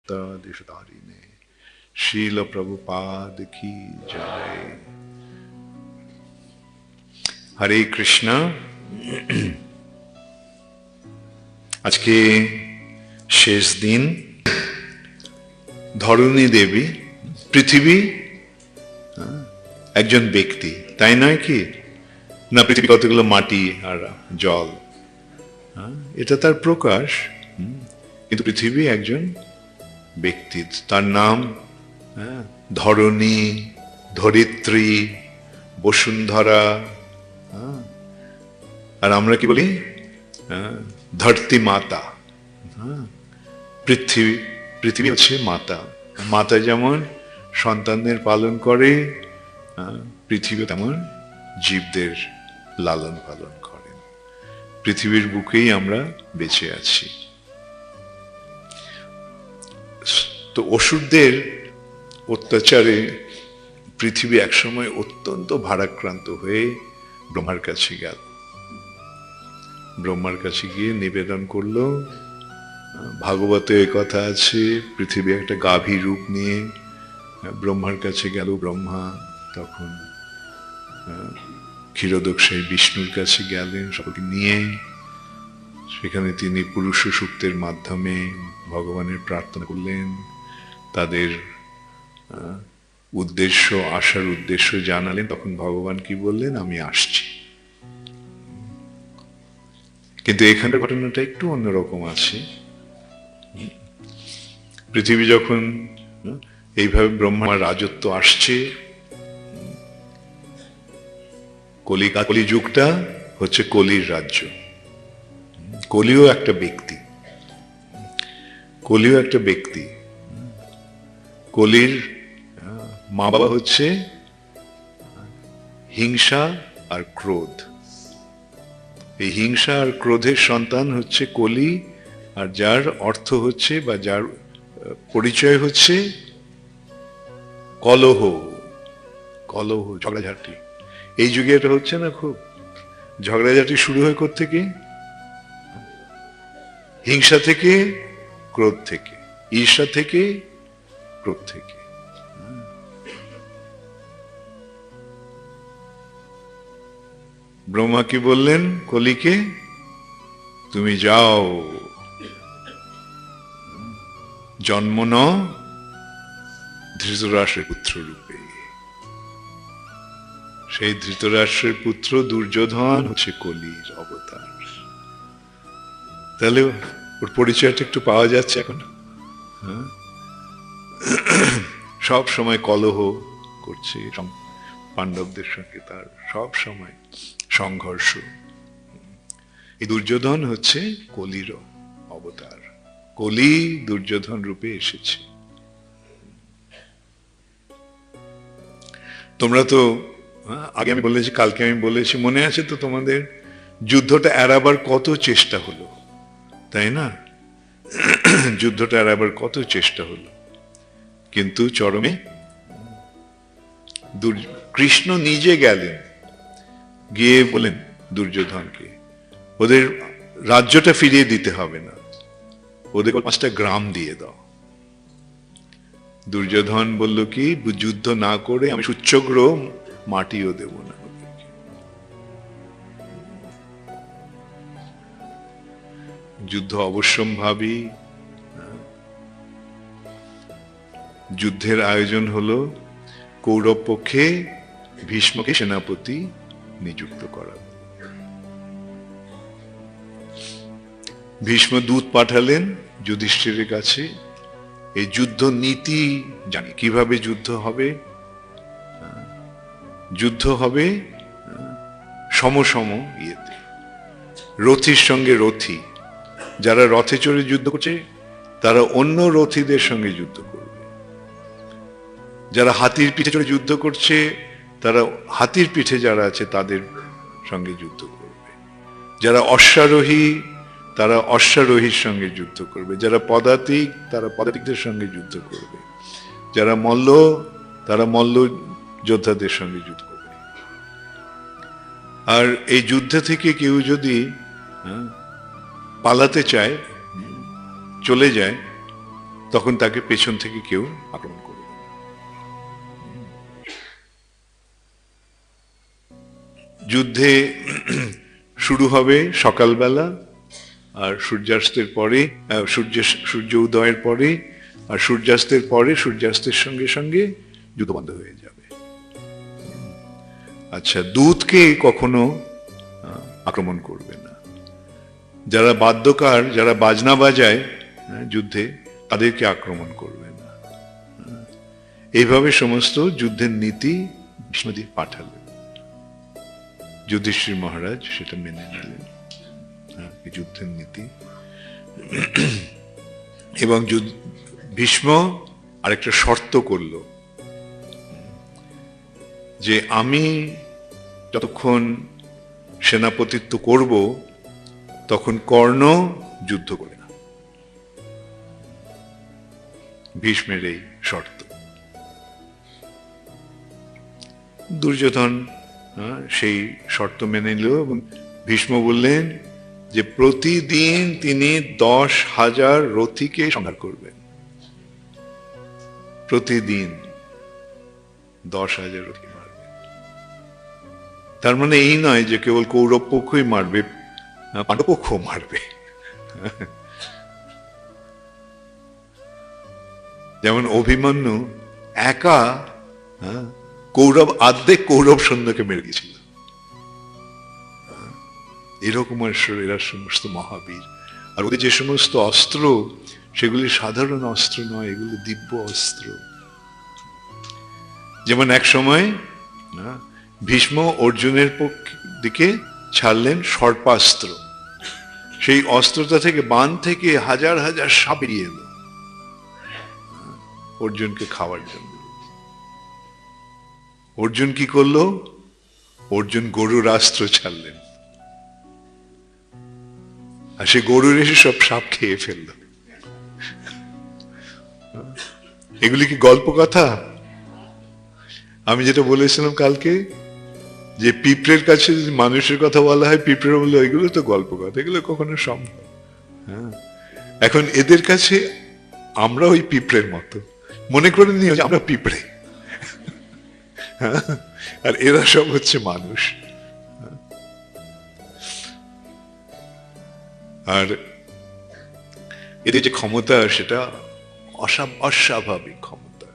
दिशधारिणे शील प्रभुपाद की जय। हरे कृष्ण। আজকে শেষ দিন। ধরণী দেবী, পৃথিবী একজন ব্যক্তি, তাই নয় কি? না, পৃথিবী কতগুলো মাটি আর জল, এটা তার প্রকাশ। কিন্তু পৃথিবী একজন ব্যক্তি, তার নাম ধরণী, ধরিত্রী, বসুন্ধরা। আর আমরা কি বলি? ধরতি মাতা। পৃথিবী হচ্ছে মাতা। মাতা যেমন সন্তানদের পালন করে, পৃথিবী তেমন জীবদের লালন পালন করেন। পৃথিবীর বুকেই আমরা বেঁচে আছি। তো অসুরদের অত্যাচারে পৃথিবী একসময় অত্যন্ত ভারাক্রান্ত হয়ে ব্রহ্মার কাছে গেল। ব্রহ্মার কাছে গিয়ে নিবেদন করলো। ভাগবতে এই কথা আছে, পৃথিবী একটা গাভী রূপ নিয়ে ব্রহ্মার কাছে গেল। ব্রহ্মা তখন ক্ষীরোদকশায়ী বিষ্ণুর কাছে গেলেন সকলকে নিয়ে। সেখানে তিনি পুরুষ সূক্তের মাধ্যমে ভগবানের প্রার্থনা করলেন, তাদের উদ্দেশ্য, আসার উদ্দেশ্য জানালেন। তখন ভগবান কি বললেন? আমি আসছি। কিন্তু এখানের ঘটনাটা একটু অন্যরকম আছে। পৃথিবী যখন এইভাবে ব্রহ্মার রাজত্ব আসছে, কলি যুগটা হচ্ছে কলির রাজ্য। কলিও একটা ব্যক্তি, কলিও একটা ব্যক্তি। কলির মা বাবা হচ্ছে হিংসা আর ক্রোধ। এই হিংসা আর ক্রোধের সন্তান হচ্ছে কলি, আর যার অর্থ হচ্ছে বা যার পরিচয় হচ্ছে কলহ, ঝগড়াঝাটি। এই যুগে এটা হচ্ছে না খুব? ঝগড়াঝাটি শুরু হয় কোত্থেকে? হিংসা থেকে, ক্রোধ থেকে, ঈর্ষা থেকে, ক্রোধ থেকে। ব্রহ্মা কি বললেন কলিকে? তুমি যাও, জন্ম নাও ধৃতরাষ্ট্রের পুত্র রূপে। সেই ধৃতরাষ্ট্রের পুত্র দুর্যোধন হচ্ছে কলির অবতার। তাহলে ওর পরিচয়টা একটু পাওয়া যাচ্ছে এখন। সব সময় কলহ করছে পাণ্ডবদের সঙ্গে, তার সব সময় সংঘর্ষ। এই দুর্যোধন হচ্ছে কলির অবতার। কলি দুর্যোধন রূপে এসেছে। তোমরা তো আগে আমি বলেছি, কালকে আমি বলেছি, মনে আছে তো তোমাদের? যুদ্ধটা এড়াবার কত চেষ্টা হলো, তাই না? যুদ্ধটা এড়াবার কত চেষ্টা হলো, কিন্তু চরমে কৃষ্ণ নিজে গেলেন, গিয়ে বলেন দুর্যোধনকে ওদের রাজ্যটা ফিরিয়ে দিতে হবে না, ওদের 5টা গ্রাম দিয়ে দাও। দুর্যোধন বলল কি, যুদ্ধ না করে আমি উচ্চগ্রহ মাটিও দেব না। যুদ্ধ অবশ্যম্ভাবী। যুদ্ধের আয়োজন হলো কৌরব পক্ষে ভীষ্মকে সেনাপতি নিযুক্ত করা। ভীষ্ম দূত পাঠালেন যুধিষ্ঠিরের কাছে, এই যুদ্ধ নীতি জানি, কিভাবে যুদ্ধ হবে। যুদ্ধ হবে সমসম ইয়েতে, রথীর সঙ্গে রথী। যারা রথে চড়ে যুদ্ধ করছে তারা অন্য রথীদের সঙ্গে যুদ্ধ করবে। যারা হাতির পিঠে চড়ে যুদ্ধ করছে তারা হাতির পিঠে যারা আছে তাদের সঙ্গে যুদ্ধ করবে। যারা অশ্বারোহী তারা অশ্বারোহীর সঙ্গে যুদ্ধ করবে। যারা পদাতিক তারা পদাতিকদের সঙ্গে যুদ্ধ করবে। যারা মল্ল তারা মল্ল যোদ্ধাদের সঙ্গে যুদ্ধ করবে। আর এই যুদ্ধ থেকে কেউ যদি পালাতে চায়, চলে যায়, তখন তাকে পেছন থেকে কেউ আক্রমণ করবে না। যুদ্ধে শুরু হবে সকালবেলা, আর সূর্যাস্তের পরে সূর্য উদয়ের পরে, আর সূর্যাস্তের পরে সূর্যাস্তের সঙ্গে সঙ্গে যুদ্ধ বন্ধ হয়ে যাবে। আচ্ছা, দূতকে কখনো আক্রমণ করবে না। যারা বাদ্যকার, যারা বাজনা বাজায় যুদ্ধে, তাদেরকে আক্রমণ করবে না। এইভাবে সমস্ত যুদ্ধের নীতি ভীষ্মদেব পাঠালেন। যুধিষ্ঠির মহারাজ সেটা মেনে নিলেন, যুদ্ধের নীতি। এবং ভীষ্ম আরেকটা শর্ত করল যে আমি যতক্ষণ সেনাপতিত্ব করব তখন কর্ণ যুদ্ধ করে না। ভীষ্মের এই শর্ত। দুর্যোধন সেই শর্ত মেনে নিল এবং ভীষ্ম বললেন যে প্রতিদিন তিনি 10,000 রথীকে সংহার করবেন। প্রতিদিন 10,000 রথী মারবে। তার মানে এই নয় যে কেবল কৌরব পক্ষই মারবে, পাণ্ডব পক্ষ মারবে। যেমন অভিমন্যু একা অর্ধেক কৌরব সৈন্যকে মেরে দিয়েছিল। এরকম এরা সমস্ত মহাবীর। আর ওদের যে সমস্ত অস্ত্র, সেগুলি সাধারণ অস্ত্র নয়, এগুলো দিব্য অস্ত্র। যেমন এক সময় ভীষ্ম অর্জুনের দিকে ছাড়লেন সর্পাস্ত্র। সেই অস্ত্রটা থেকে, বাণ থেকে হাজার হাজার সাপ বেরিয়ে এলো অর্জুনকে খাওয়ার জন্য। অর্জুন কি করলো? অর্জুন গরুর অস্ত্র ছাড়লেন, আর সে গরুর এসে সব সাপ খেয়ে ফেলল। এগুলি কি গল্প কথা? আমি যেটা বলেছিলাম কালকে, যে পিঁপড়ের কাছে যদি মানুষের কথা বলা হয়, পিঁপড়ে বললো এগুলো তো গল্প কথা, এগুলো কখনো সম্ভব। এখন এদের কাছে আমরা ওই পিঁপড়ের মতো মনে করে নিই, আমরা পিঁপড়ে, আর এরা সব হচ্ছে মানুষ। আর এদের যে ক্ষমতা, সেটা অস্বাভাবিক ক্ষমতা।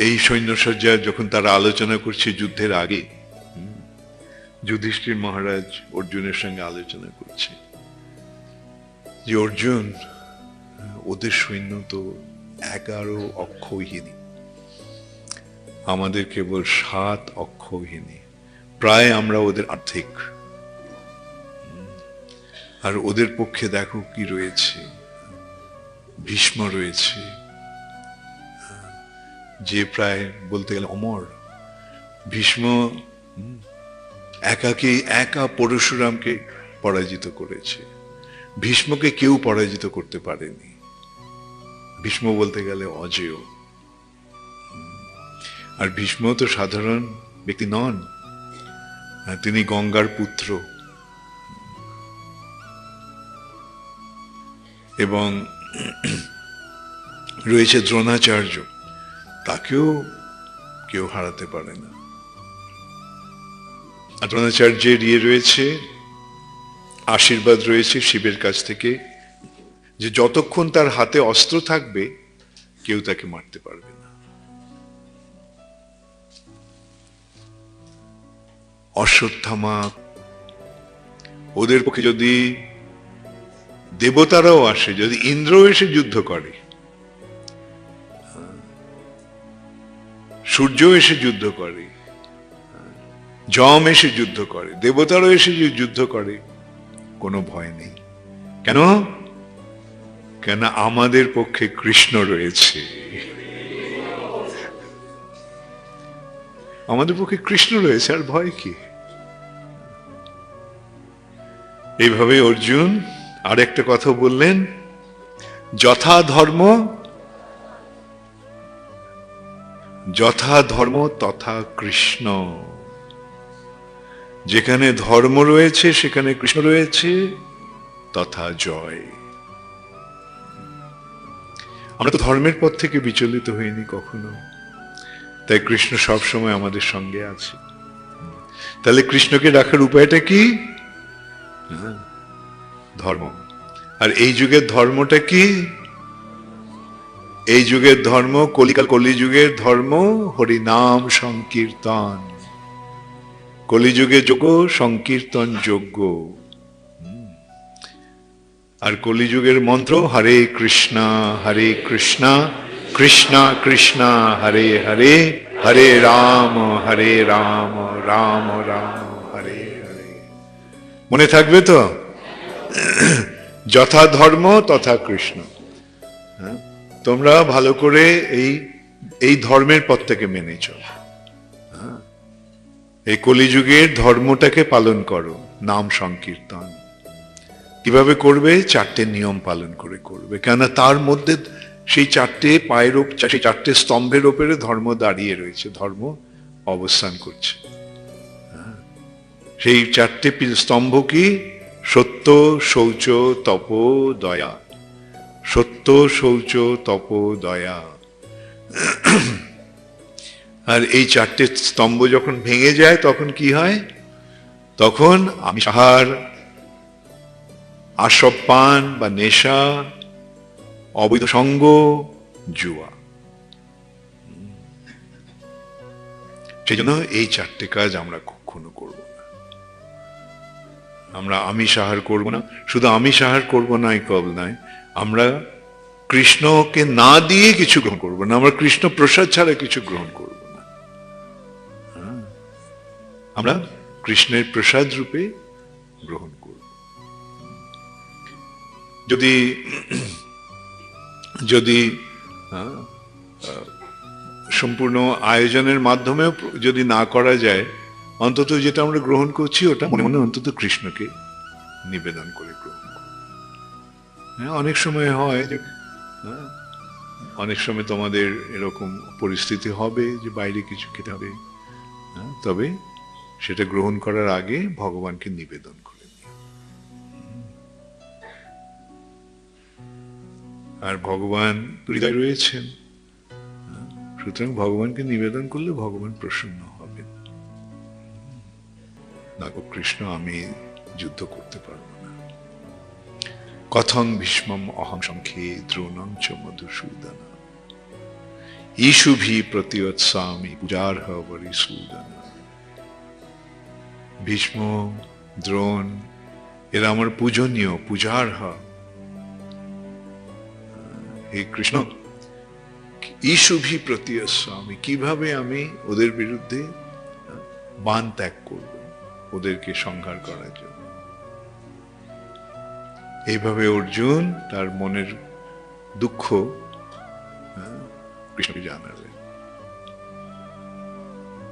এই সৈন্যসজ্জা যখন তারা আলোচনা করছে যুদ্ধের আগে, যুধিষ্ঠির মহারাজ অর্জুনের সঙ্গে আলোচনা করছে যে অর্জুন, ওদের সৈন্য তো 11 অক্ষৌহিনী, আমাদের কেবল 7 অক্ষৌহিনী, প্রায় আমরা ওদের অর্ধেক। আর ওদের পক্ষে দেখো কি রয়েছে, ভীষ্ম রয়েছে, যে প্রায় বলতে গেলে অমর। ভীষ্ম একা পরশুরামকে পরাজিত করেছে, ভীষ্মকে কেউ পরাজিত করতে পারেনি। ভীষ্ম বলতে গেলে অজেয়। আর ভীষ্ম তো সাধারণ ব্যক্তি নন, তিনি গঙ্গার পুত্র। এবং রয়েছে দ্রোণাচার্য, তাকেও কেউ হারাতে পারে না। আর দ্রোণাচার্যের রয়েছে আশীর্বাদ, রয়েছে শিবের কাছ থেকে, যে যতক্ষণ তার হাতে অস্ত্র থাকবে কেউ তাকে মারতে পারবে না। অশ্বত্থামা, ওদের পক্ষে যদি দেবতারাও আসে, যদি ইন্দ্র এসে যুদ্ধ করে, সূর্য এসে যুদ্ধ করে, যম এসে যুদ্ধ করে, দেবতারাও এসে যুদ্ধ করে, কোনো ভয় নেই। কেন? কেন আমাদের পক্ষে কৃষ্ণ রয়েছে। আমাদের পক্ষে কৃষ্ণ রয়েছে, আর ভয় কি? এইভাবে অর্জুন আর একটা কথা বললেন, যথা ধর্ম তথা কৃষ্ণ। যেখানে ধর্ম রয়েছে সেখানে কৃষ্ণ রয়েছে, তথা জয়। আমরা তো ধর্মের পথ থেকে বিচলিত হইনি কখনো, তাই কৃষ্ণ সবসময় আমাদের সঙ্গে আছে। তাহলে কৃষ্ণকে রাখার উপায়টা কি? ধর্ম। আর এই যুগের ধর্মটা কি? এই যুগের ধর্ম, কলিযুগের ধর্ম হরিনাম সংকীর্তন। কলিযুগে যোগ্য, সংকীর্তন যোগ্য। আর কলিযুগের মন্ত্র হরে কৃষ্ণ কৃষ্ণ কৃষ্ণ হরে হরে, হরে রাম রাম রাম হরে হরে। মনে থাকবে তো? যথা ধর্ম তথা কৃষ্ণ। তোমরা ভালো করে এই ধর্মের পথ থেকে মেনে চলো। এই কলিযুগের ধর্মটাকে পালন করো, নাম সংকীর্তন। কিভাবে করবে? 4টে নিয়ম পালন করে করবে। কেননা তার মধ্যে সেই 4টে পায়ের সেই 4টে স্তম্ভের ওপরে ধর্ম দাঁড়িয়ে রয়েছে, ধর্ম অবস্থান করছে। সেই 4টে স্তম্ভ কি? সত্য, শৌচ, তপ, দয়া। সত্য, শৌচ, তপ, দয়া। আর এই 4টে স্তম্ভ যখন ভেঙে যায় তখন কি হয়? তখন আমিষাহার, আশব পান বা নেশা, অবৈধ সঙ্গ, জুয়া। সেই জন্য এই 4টে কাজ আমরা কখনো করব না। আমরা আমিষাহার করব না। শুধু আমিষাহার করব না এই কল নয়, আমরা কৃষ্ণকে না দিয়ে কিছু গ্রহণ করব না। আমরা কৃষ্ণ প্রসাদ ছাড়া কিছু গ্রহণ করব না। আমরা কৃষ্ণের প্রসাদ রূপে গ্রহণ করব। যদি যদি সম্পূর্ণ আয়োজনের মাধ্যমেও যদি না করা যায়, অন্তত যেটা আমরা গ্রহণ করছি ওটা মনে মনে অন্তত কৃষ্ণকে নিবেদন করে গ্রহণ করব। অনেক সময় হয় যে অনেক সময় তোমাদের এরকম পরিস্থিতি হবে যে বাইরে কিছু খেতে হবে, তবে সেটা গ্রহণ করার আগে ভগবানকে নিবেদন করে দিও। আর ভগবান হৃদয় রয়েছেন, সুতরাং ভগবানকে নিবেদন করলে ভগবান প্রসন্ন হবেন। না গো কৃষ্ণ, আমি যুদ্ধ করতে পারবো না। কথং ভীষ্মম অহং সংখ্যে দ্রোণং চ মধুসূদন ঈশুভি প্রতিয়ৎসামি পূজার্হ বরিসূদন। ভীষ্ম, দ্রোণ এরা আমার পূজনীয়, পূজার্হ। হে কৃষ্ণ, ঈশুভি প্রতিয়ৎসামি, কিভাবে আমি ওদের বিরুদ্ধে বাণ ত্যাগ করব, ওদেরকে সংহার করার জন্য। এইভাবে অর্জুন তার মনের দুঃখ কৃষ্ণকে জানাবে।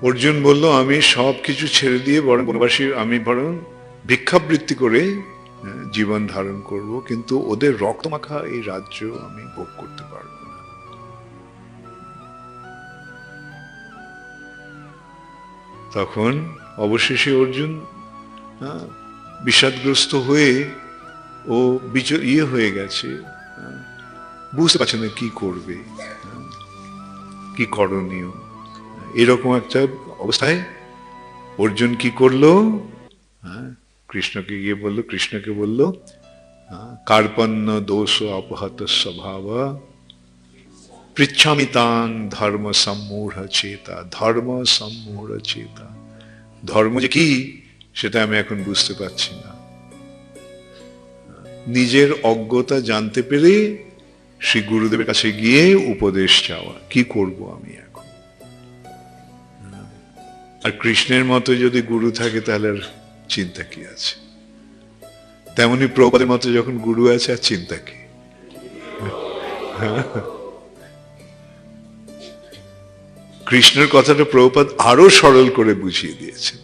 অর্জুন বলল, আমি সব কিছু ছেড়ে দিয়ে বনবাসী, আমি বরং ভিক্ষাবৃত্তি করে জীবন ধারণ করব, কিন্তু ওদের রক্তমাখা এই রাজ্য আমি ভোগ করতে পারবো না। তখন অবশেষে অর্জুন বিষাদগ্রস্ত হয়ে ও হয়ে গেছে, বুঝতে পারছে না কি করবে, কি করণীয়। এরকম একটা অবস্থায় অর্জুন কি করলো? কৃষ্ণকে বলল কার্পণ্য দোষ অপহত স্বভাব পৃচ্ছামি তাং ধর্ম সম্মূঢ় চেতা। ধর্ম সম্মূঢ় চেতা, ধর্ম যে কি সেটা আমি এখন বুঝতে পারছি না। নিজের অজ্ঞতা জানতে পেরে শ্রী গুরুদেবের কাছে গিয়ে উপদেশ চাওয়া, কি করব আমি এখন। আর কৃষ্ণের মতো যদি গুরু থাকে তাহলে আর চিন্তা কি আছে? তেমনি প্রভুপাদের মতো যখন গুরু আছে আর চিন্তা কি? কৃষ্ণের কথাটা প্রভুপাদ আরো সরল করে বুঝিয়ে দিয়েছেন,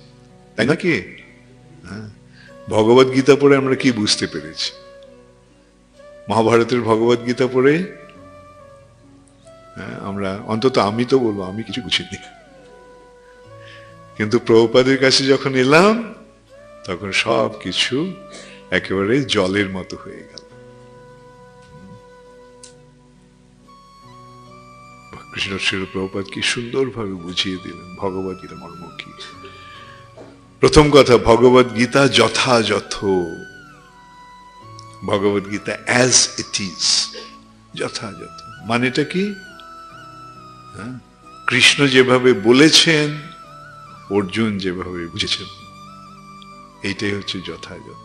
তাই নাকি? ভগবত গীতা পড়ে আমরা কি বুঝতে পেরেছি? মহাভারতের ভগবত গীতা পড়ে আমরা, অন্তত আমি তো বলবো, আমি কিছু বুঝিনি। কিন্তু প্রভুপাদের কাছে যখন এলাম তখন সব কিছু একেবারে জলের মতো হয়ে গেল। কৃষ্ণ শ্রীল প্রভুপাদ কি সুন্দরভাবে বুঝিয়ে দিলেন ভগবদ গীতা মর্ম কি। প্রথম কথা, ভগবদ গীতা যথাযথ, ভগবদ গীতা অ্যাজ ইট ইজ, যথাযথ। মানেটা কি? কৃষ্ণ যেভাবে বলেছেন, অর্জুন যেভাবে বুঝেছেন, এইটাই হচ্ছে যথাযথ।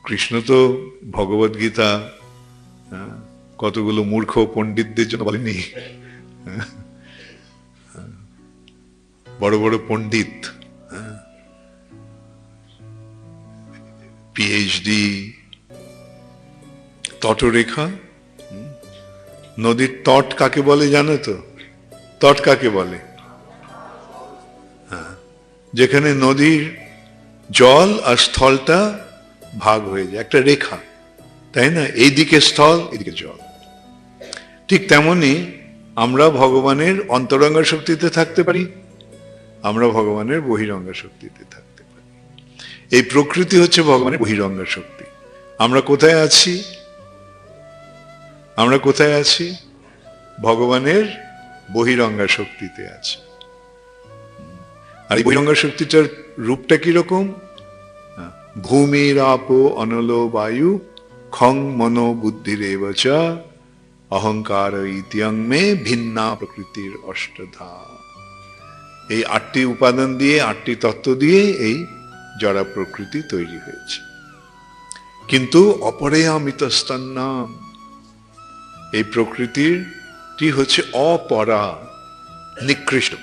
কৃষ্ণ তো ভগবদ গীতা কতগুলো মূর্খ পণ্ডিতদের জন্য বলেনি। বড় বড় পণ্ডিত, পিএইচডি, তটরেখা। নদীর তট কাকে বলে জানো তো? তট কাকে বলে? যেখানে নদীর জল আর স্থলটা ভাগ হয়ে যায়, একটা রেখা, তাই না? এইদিকে স্থল, এদিকে জল। ঠিক তেমনি আমরা ভগবানের অন্তরঙ্গা শক্তিতে থাকতে পারি, আমরা ভগবানের বহিরঙ্গা শক্তিতে থাকতে পারি। এই প্রকৃতি হচ্ছে ভগবানের বহিরঙ্গা শক্তি। আমরা কোথায় আছি? আমরা কোথায় আছি? ভগবানের বহিরঙ্গা শক্তিতে আছি। আর এই বহিরঙ্গা শক্তিটার রূপটা কিরকম? ভূমির আপো অনল বায়ু খং মনো বুদ্ধিরেব চ অহংকার ইত্যং মে ভিন্না প্রকৃতির অষ্টধা। এই 8টি উপাদান দিয়ে, 8টি তত্ত্ব দিয়ে এই জড়া প্রকৃতি তৈরি হয়েছে। কিন্তু অপরে অমিতস্তন্নাম, এই প্রকৃতিরটি হচ্ছে অপরা, নিকৃষ্ট।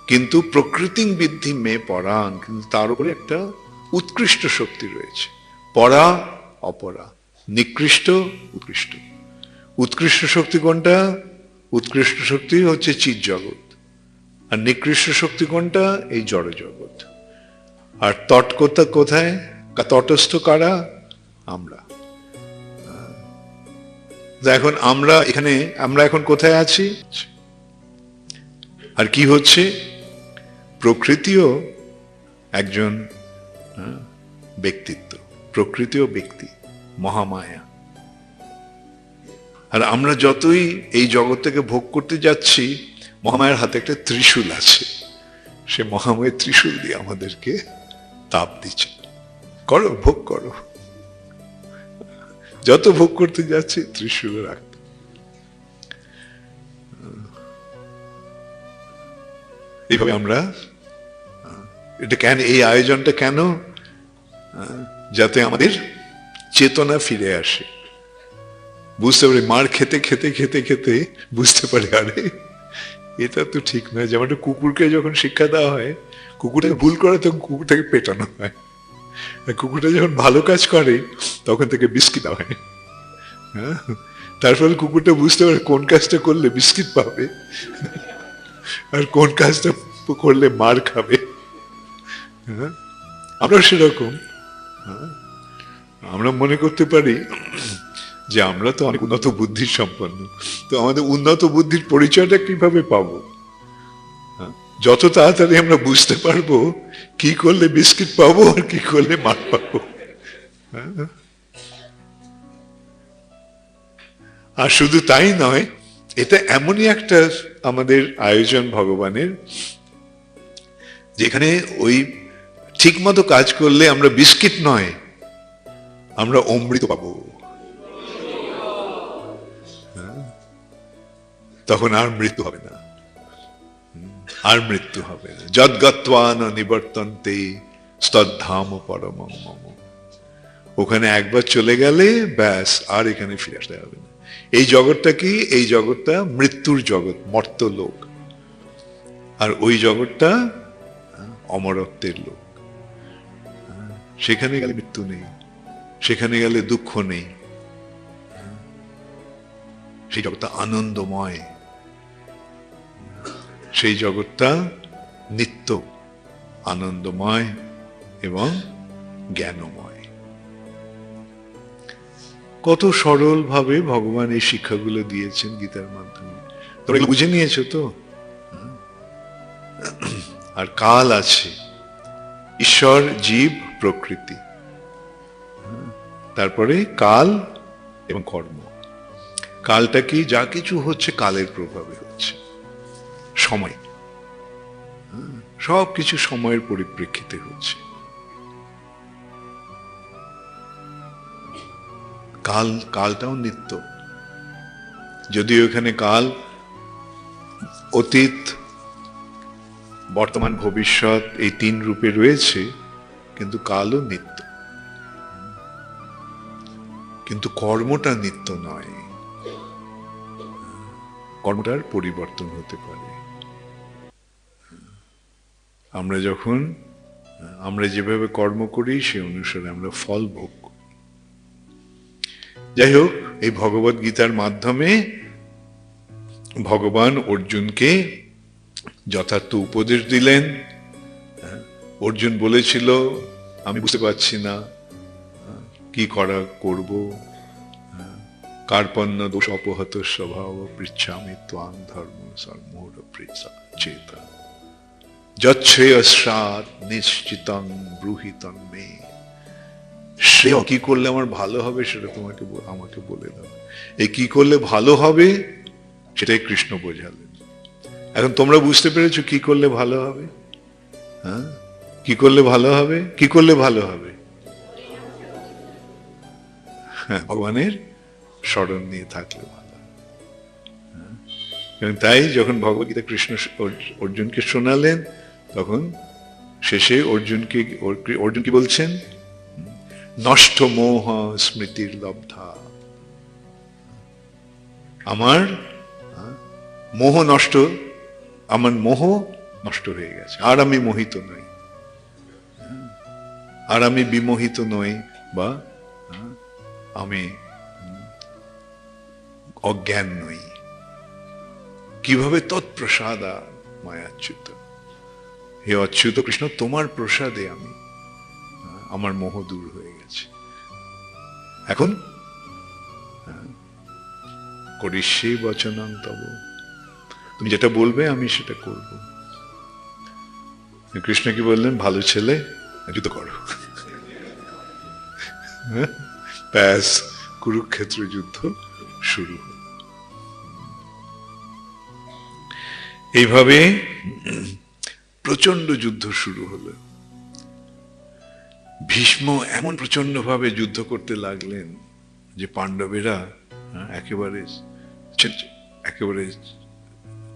কিন্তু প্রকৃতি বিদ্ধি মে পরাণ, কিন্তু তার উপরে একটা উৎকৃষ্ট শক্তি রয়েছে। পরা, অপরা, নিকৃষ্ট, উৎকৃষ্ট। উৎকৃষ্ট শক্তি কোনটা? উৎকৃষ্ট শক্তি হচ্ছে চিৎ জগৎ। আর নিকৃষ্ট শক্তি কোনটা? এই জড় জগৎ। আর তটকতা কোথায়? তটস্থ কারা? আমরা। এখন আমরা এখানে, আমরা এখন কোথায় আছি? আর কি হচ্ছে? প্রকৃতিও একজন ব্যক্তিত্ব, প্রকৃতিও ব্যক্তি, মহামায়া। আর আমরা যতই এই জগৎটাকে ভোগ করতে যাচ্ছি, মহামায়ার হাতে একটা ত্রিশূল আছে, সে মহামায়ের ত্রিশূল দিয়ে আমাদেরকে তাপ দিচ্ছে, করো, ভোগ করো। যত ভোগ করতে যাচ্ছি ত্রিশূল রাখতে। এইভাবে আমরা, এটা কেন, এই আয়োজনটা কেন? যাতে আমাদের চেতনা ফিরে আসে, বুঝতে পারে, মার খেতে খেতে খেতে খেতে বুঝতে পারে, আরে এটা তো ঠিক নয়। যেমন একটা কুকুরকে যখন শিক্ষা দেওয়া হয়, কুকুরটাকে ভুল করে তখন কুকুরটাকে পেটানো হয়, কুকুরটা যখন ভালো কাজ করে তখন তাকে বিস্কিট দেওয়া হয়। হ্যাঁ, তার ফলে কুকুরটা বুঝতে পারে কোন কাজটা করলে বিস্কিট পাবে আর কোন কাজটা করলে মার খাবে। হ্যাঁ, আমরা সেরকম, আমরা মনে করতে পারি যে আমরা তো অনেক উন্নত বুদ্ধির সম্পন্ন, তো আমাদের উন্নত বুদ্ধির পরিচয়টা কিভাবে পাবো? যত তাড়াতাড়ি আমরা বুঝতে পারবো কি করলে বিস্কিট পাবো আর কি করলে মার পাবো। আর শুধু তাই নয়, এটা এমনই একটা আমাদের আয়োজন ভগবানের, যেখানে ওই ঠিক মতো কাজ করলে আমরা বিস্কিট নয়, আমরা অমৃত পাবো। তখন আর মৃত্যু হবে না, আর মৃত্যু হবে না। যদ্গত্বা ন নিবর্তন্তে তদ্ধাম পরমং মম। ওখানে একবার চলে গেলে ব্যাস, আর এখানে ফিরে আসতে হবে না। এই জগৎটা কি? এই জগৎটা মৃত্যুর জগৎ, মর্তলোক। আর ওই জগৎটা অমরত্বের লোক। সেখানে গেলে মৃত্যু নেই, সেখানে গেলে দুঃখ নেই, সেই জগৎটা আনন্দময়, সেই জগৎটা নিত্য আনন্দময় এবং জ্ঞানময়। কত সরল ভাবে ভগবান এই শিক্ষাগুলো দিয়েছেন গীতার মাধ্যমে। তোমরা বুঝে নিয়েছো তো? আর কাল আছে, ঈশ্বর, জীব, প্রকৃতি, তারপরে কাল এবং কর্ম। কালটা কি? যা কিছু হচ্ছে কালের প্রভাবে হচ্ছে, সময়, সব কিছু সময়ের পরিপ্রেক্ষিতে হচ্ছে। কালটাও নিত্য, যদিও এখানে কাল অতীত, বর্তমান, ভবিষ্যৎ এই তিন রূপে রয়েছে, কিন্তু কালও নিত্য। কিন্তু কর্মটা নিত্য নয়, কর্মটার পরিবর্তন হতে পারে। আমরা যেভাবে কর্ম করি সে অনুসারে আমরা ফল ভোগ করি। যাই হোক, এই ভগবদ গীতার মাধ্যমে ভগবান অর্জুনকে যথার্থ উপদেশ দিলেন। অর্জুন বলেছিল, আমি বুঝতে পারছি না কি করব, কার্পণ্য দোষ অপহত স্বভাব পৃচ্ছামি ত্বাং ধর্ম সর্মূঢ় চেতা যচ্ছেয়স্যাৎ নিশ্চিতং ব্রূহি তন্মে। শ্রেয়, কি করলে আমার ভালো হবে সেটা আমাকে বলে দাও। এই কি করলে ভালো হবে সেটাই কৃষ্ণ বোঝালেন। এখন তোমরা বুঝতে পেরেছো কি করলে ভালো হবে? হ্যাঁ, কি করলে ভালো হবে? কি করলে ভালো হবে? হ্যাঁ, ভগবানের স্মরণ নিয়ে থাকলে ভালো। এবং তাই যখন ভগবদ্গীতা কৃষ্ণ অর্জুনকে শোনালেন, তখন শেষে অর্জুন কি বলছেন? নষ্ট মোহ স্মৃতির লব্ধা। আমার মোহ নষ্ট, আমার মোহ নষ্ট হয়ে গেছে, আর আমি মোহিত নই, আর আমি বিমোহিত নই, বা আমি অজ্ঞান নই। কিভাবে? তৎপ্রসাদা মায়াচ্যুত। হে অচ্যুত কৃষ্ণ, তোমার প্রসাদে আমার মোহ দূর হয়ে গেছে। এখন করিষ্যে বচনং তব, তুমি যেটা বলবে আমি সেটা করব। কৃষ্ণ কি বললেন? ভালো ছেলে, যুদ্ধ করো। ব্যাস, কুরুক্ষেত্র যুদ্ধ শুরু হল। এইভাবে প্রচন্ড যুদ্ধ শুরু হলো। ভীষ্ম এমন প্রচন্ড ভাবে যুদ্ধ করতে লাগলেন যে পাণ্ডবেরা একেবারে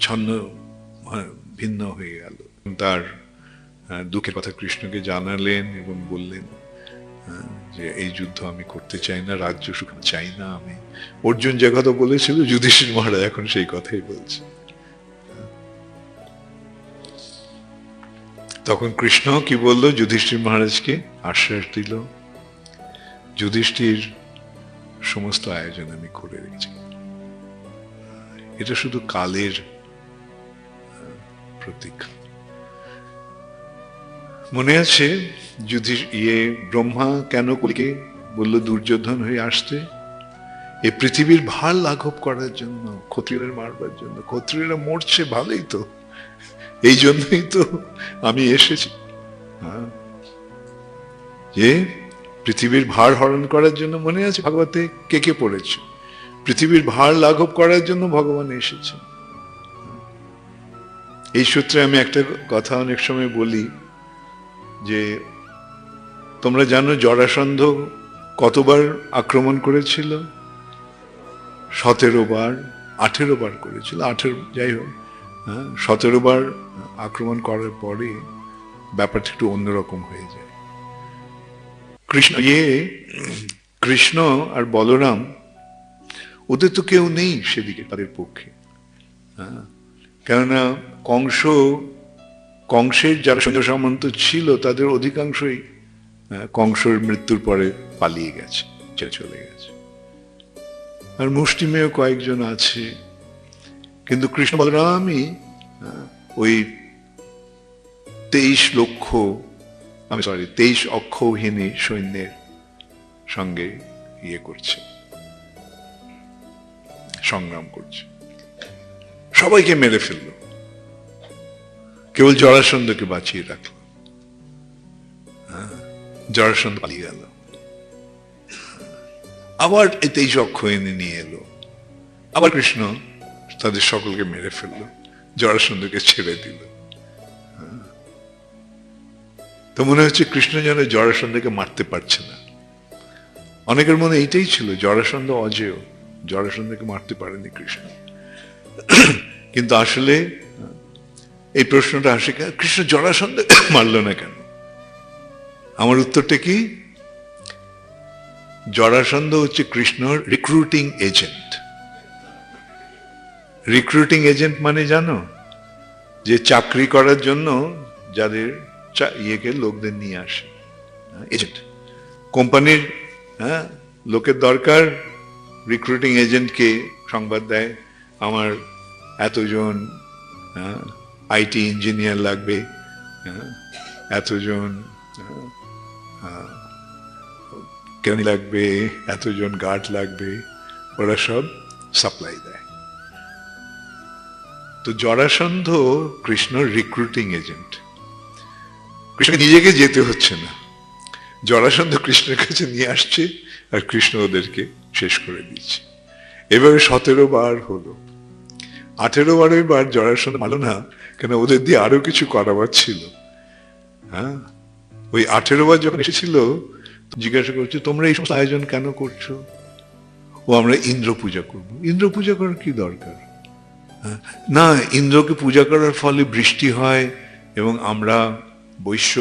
ছন্ন ভিন্ন হয়ে গেল। তার দুঃখের কথা কৃষ্ণকে জানালেন এবং বললেন যে এই যুদ্ধ আমি করতে চাই না, রাজ্য সুখ চাই না আমি। অর্জুন যে কথা বলেছিল যুধিষ্ঠির মহারাজ এখন সেই কথাই বলছে। তখন কৃষ্ণ কি বলল? যুধিষ্ঠির মহারাজকে আশ্বাস দিল, যুধিষ্ঠির, সমস্ত আয়োজন আমি করে রেখেছি, এটা শুধু কালের প্রতীক্ষা। মনে আছে ব্রহ্মা কেন কলিকে বলল দুর্যোধন হয়ে আসতে? এই পৃথিবীর ভার লাঘব করার জন্য, ক্ষত্রিয়দের মারবার জন্য। ক্ষত্রিয়রা মরছে, ভালোই তো, এই জন্যই তো আমি এসেছি। যে পৃথিবীর ভার হরণ করার জন্য, মনে আছে ভাগবতে কে কে পড়েছে? পৃথিবীর ভার লাঘব করার জন্য ভগবান এসেছেন। এই সূত্রে আমি একটা কথা অনেক সময় বলি যে তোমরা জানো জরাসন্ধ কতবার আক্রমণ করেছিল? 17 বার, 18 বার করেছিল, 18, যাই হোক, 17 বার আক্রমণ করার পরে ব্যাপারটা একটু অন্যরকম হয়ে যায়। কৃষ্ণ আর বলরাম, ওদের তো কেউ নেই সেদিকে তাদের পক্ষে। কেননা কংসের যারা সৈন্য সামন্ত ছিল তাদের অধিকাংশই কংসের মৃত্যুর পরে পালিয়ে গেছে, চলে গেছে। আর মুষ্টিমেয় কয়েকজন আছে। কিন্তু কৃষ্ণ বলরামই ওই 23 অক্ষৌহিনী সৈন্যের সঙ্গে করছে, সংগ্রাম করছে, সবাইকে মেরে ফেলল। কেবল জরাসন্ধকে বাঁচিয়ে রাখলো। জরাসন্ধ পালিয়ে গেল, আবার এতেই যক্ষ এনে নিয়ে এলো, আবার কৃষ্ণ তাদের সকলকে মেরে ফেললো, জরাসন্ধকে ছেড়ে দিল। তো মনে হচ্ছে কৃষ্ণ যেন জরাসন্ধকে মারতে পারছে না। অনেকের মনে এইটাই ছিল, জরাসন্ধ অজেয়, জরাসন্ধকে মারতে পারেনি কৃষ্ণ। কিন্তু আসলে এই প্রশ্নটা আসে, কৃষ্ণ জরাসন্ধ মারল না কেন? আমার উত্তরটা কি, জরাসন্ধ হচ্ছে কৃষ্ণর রিক্রুটিং এজেন্ট। রিক্রুটিং এজেন্ট মানে জানো, যে চাকরি করার জন্য যাদের ইয়েকে লোকদের নিয়ে আসে, এজেন্ট। কোম্পানির লোকের দরকার, রিক্রুটিং এজেন্টকে সংবাদ দেয়, আমার এতজন আইটি ইঞ্জিনিয়ার লাগবে, এতজন কেন লাগবে, এতজন গার্ড লাগবে, ওরা সব সাপ্লাই দেয়। তো জরাসন্ধ কৃষ্ণর রিক্রুটিং এজেন্ট। কৃষ্ণকে নিজেকে যেতে হচ্ছে না, জরাসন্ধ কৃষ্ণের কাছে নিয়ে আসছে, আর কৃষ্ণ ওদেরকে শেষ করে দিচ্ছে। এভাবে 17 বার হলো। 18 বার জরাসন্ধ মারল না কেন, ওদের দিয়ে আরো কিছু করাবার ছিল। ওই 18 বার যখন এসেছিল, জিজ্ঞাসা করছে তোমরা এই সমস্ত আয়োজন কেন করছো? ও আমরা ইন্দ্র পূজা করবো। ইন্দ্র পূজা করার কি দরকার? না, ইন্দ্রকে পূজা করার ফলে বৃষ্টি হয়, এবং আমরা বৈশ্য,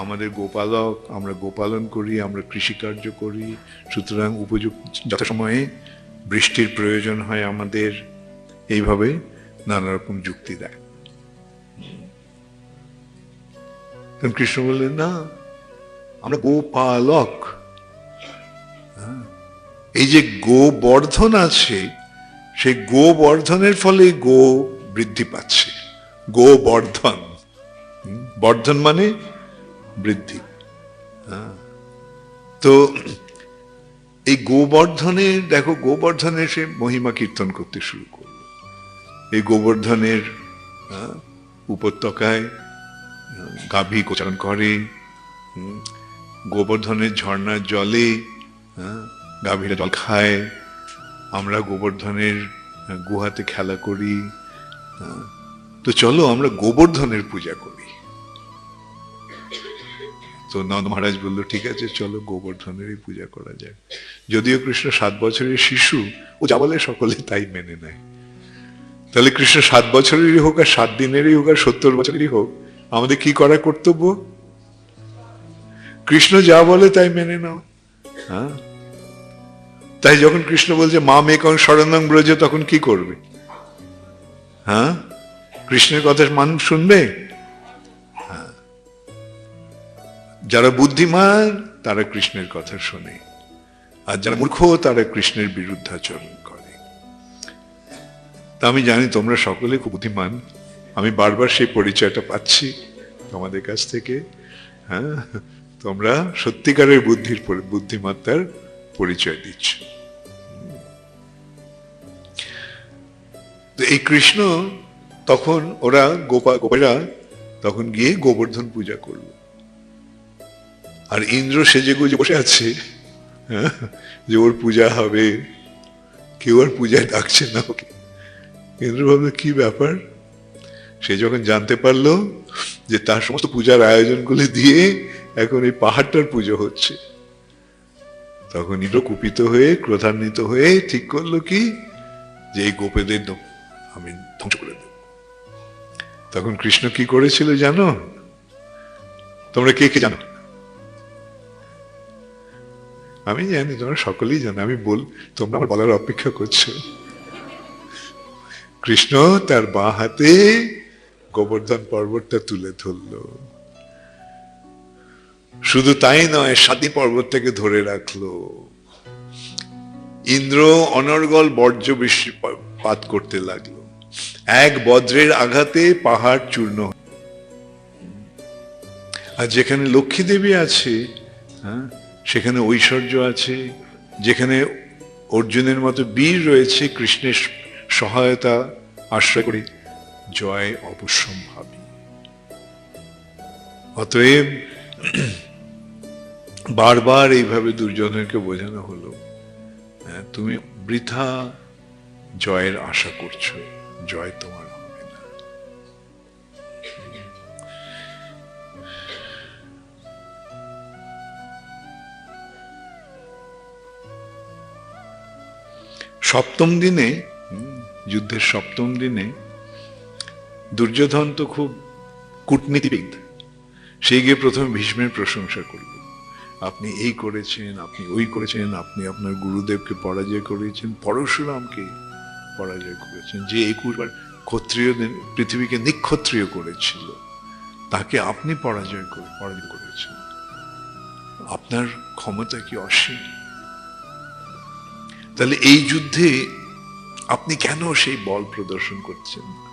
আমাদের গোপালক, আমরা গোপালন করি, আমরা কৃষিকার্য করি, সুতরাং উপযুক্ত যথাসময়ে বৃষ্টির প্রয়োজন হয় আমাদের। এইভাবে নানা রকম যুক্তি দেয়। কৃষ্ণ বললেন না, আমরা গোপালক। এই যে গোবর্ধন আছে, সেই গোবর্ধনের ফলে গো বৃদ্ধি পাচ্ছে। গোবর্ধন, বর্ধন মানে বৃদ্ধি। তো এই গোবর্ধনের, দেখো গোবর্ধনের সে মহিমা কীর্তন করতে শুরু করলো। এই গোবর্ধনের উপত্যকায় গাভী গোচারণ করে, গোবর্ধনের ঝর্ণার জলে গাভীরা জল খায়, আমরা গোবর্ধনের গুহাতে খেলা করি। তো চলো আমরা গোবর্ধনের পূজা করি। তো নন্দ মহারাজ বললো ঠিক আছে, চলো গোবর্ধনেরই পূজা করা যায়। যদিও কৃষ্ণ 7 বছরের শিশু, ও যা বলে সকলে তাই মেনে নেয়। তাহলে কৃষ্ণ 7 বছরেরই হোক, আর 7 দিনেরই হোক, আর 70 বছরেরই হোক, আমাদের কি করা কর্তব্য? কৃষ্ণ যা বলে তাই মেনে নাও। তাই যখন কৃষ্ণ বলছে মা মেকং শরণং ব্রজ, তখন কি করবে? কৃষ্ণের কথা মানুষ শুনবে? যারা বুদ্ধিমান তারা কৃষ্ণের কথা শোনে, আর যারা মূর্খ তারা কৃষ্ণের বিরুদ্ধাচরণ করে। তা আমি জানি তোমরা সকলে খুব বুদ্ধিমান, আমি বারবার সেই পরিচয়টা পাচ্ছি তোমাদের কাছ থেকে। তোমরা সত্যিকারের বুদ্ধিমত্তার পরিচয় দিচ্ছ। তো এই কৃষ্ণ তখন, ওরা গোপেরা তখন গিয়ে গোবর্ধন পূজা করলো, আর ইন্দ্র সেজে গুজে বসে আছে যে ওর পূজা হবে, কেউ আর পূজায় ডাকছে না ওকে। ইন্দ্র ভাবলো কি ব্যাপার। সে যখন জানতে পারলো যে তার সমস্ত পূজার আয়োজনগুলি দিয়ে এখন এই পাহাড়টার পুজো হচ্ছে, তখন ইন্দ্র কুপিত হয়ে, ক্রোধান্বিত হয়ে ঠিক করলো কি, যে এই গোপেদের আমি ধ্বংস করে দেব। তখন কৃষ্ণ কি করেছিল জানো? তোমরা কে কে জানো? আমি জানি, তোমরা সকলেই জানো, আমি তোমরা আমার বলার অপেক্ষা করছো। কৃষ্ণ তার বাঁ হাতে গোবর্ধন পর্বতটা তুলে ধরলো। শুধু তাই নয়, 7 পর্বতটাকে ধরে রাখলো। ইন্দ্র অনর্গল বর্জ্য বৃষ্টিপাত করতে লাগলো। এক বজ্রের আঘাতে পাহাড় চূর্ণ। আর যেখানে লক্ষ্মী দেবী আছে, সেখানে ঐশ্বর্য আছে। যেখানে অর্জুনের মতো বীর রয়েছে, কৃষ্ণের সহায়তা আশ্রয় করে জয় অবশ্যম্ভাবী। অতএব বারবার এইভাবে দুর্যোধনকে বোঝানো হলো, তুমি বৃথা জয়ের আশা করছো, জয় তোমার হবে না। সপ্তম দিনে, যুদ্ধের সপ্তম দিনে দুর্যোধন তো খুব কূটনীতিবিদ, সে গিয়ে প্রথমে ভীষ্মের প্রশংসা করল, আপনি এই করেছেন, আপনি ওই করেছেন, আপনি আপনার গুরুদেবকে পরাজয় করেছেন, পরশুরামকে পরাজয় করেছেন, যে 21 বার ক্ষত্রিয়দের পৃথিবীকে নিক্ষত্রিয় করেছিল, তাকে আপনি পরাজয় করেছেন। আপনার ক্ষমতা কি অসীম? তাহলে এই যুদ্ধে আপনি কেন সেই বল প্রদর্শন করছেন না?